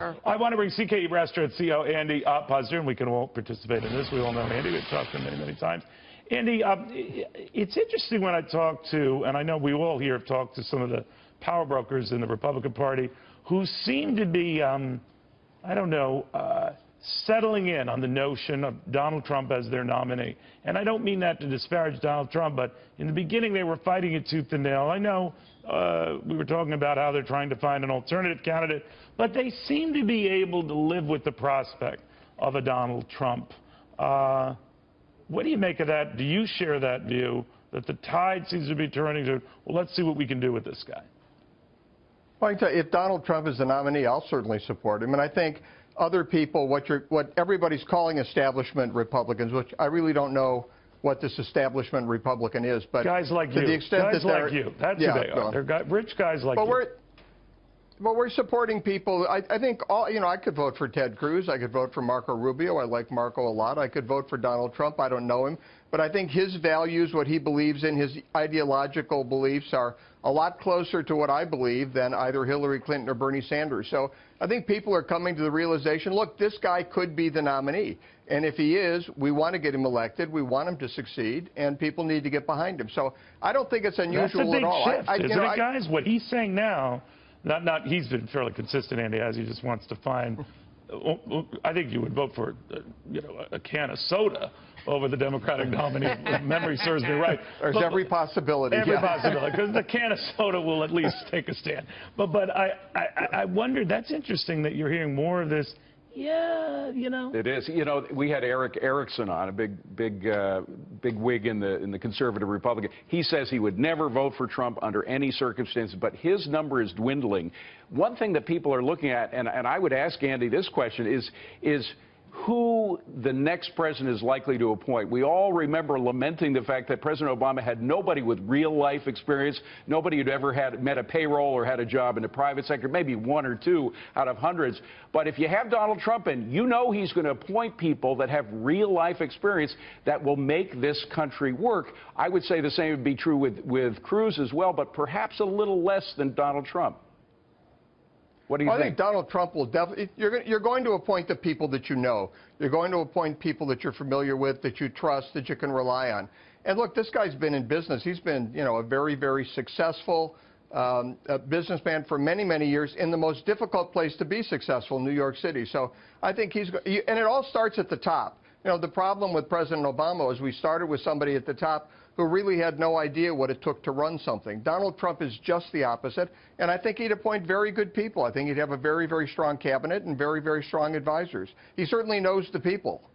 I want to bring C.K. restaurant CEO Andy Puzder, and we can all participate in this. We all know Andy. We've talked to him many, many times. Andy, it's interesting when I talk to, and I know we all here have talked to some of the power brokers in the Republican Party who seem to be, I don't know, settling in on the notion of Donald Trump as their nominee. And I don't mean that to disparage Donald Trump, but in the beginning they were fighting it tooth and nail. I know we were talking about how they're trying to find an alternative candidate, but they seem to be able to live with the prospect of a Donald Trump. What do you make of that? Do you share that view that the tide seems to be turning to, well, let's see what we can do with this guy? Well, I can tell you, if Donald Trump is the nominee, I'll certainly support him. And I think other people, what everybody's calling establishment Republicans, which I really don't know what this establishment Republican is, but guys like you, to the extent guys that like you, that's who they are. They're rich guys like you. But we're supporting people. I think all, I could vote for Ted Cruz. I could vote for Marco Rubio. I like Marco a lot. I could vote for Donald Trump. I don't know him. But I think his values, what he believes in, his ideological beliefs are a lot closer to what I believe than either Hillary Clinton or Bernie Sanders. So I think people are coming to the realization, look, this guy could be the nominee. And if he is, we want to get him elected. We want him to succeed, and people need to get behind him. So I don't think it's unusual at all. That's a big shift, isn't it, guys? What he's saying now, he's been fairly consistent, Andy, as he just wants to find. I think you would vote for, a can of soda over the Democratic nominee. If memory serves me right. There's every possibility. Every possibility, because the can of soda will at least take a stand. But I wonder, that's interesting that you're hearing more of this. Yeah, It is. We had Eric Erickson on, a big wig in the conservative Republican. He says he would never vote for Trump under any circumstances, but his number is dwindling. One thing that people are looking at, and I would ask Andy this question, is who the next president is likely to appoint. We all remember lamenting the fact that President Obama had nobody with real-life experience, nobody who'd ever met a payroll or had a job in the private sector, maybe one or two out of hundreds. But if you have Donald Trump in, he's going to appoint people that have real-life experience that will make this country work. I would say the same would be true with Cruz as well, but perhaps a little less than Donald Trump. What do you think? I think Donald Trump will definitely. You're going to appoint the people that you know. You're going to appoint people that you're familiar with, that you trust, that you can rely on. And look, this guy's been in business. He's been, a very, very successful businessman for many, many years in the most difficult place to be successful, New York City. So I think and it all starts at the top. The problem with President Obama is we started with somebody at the top who really had no idea what it took to run something. Donald Trump is just the opposite, and I think he'd appoint very good people. I think he'd have a very, very strong cabinet and very, very strong advisors. He certainly knows the people.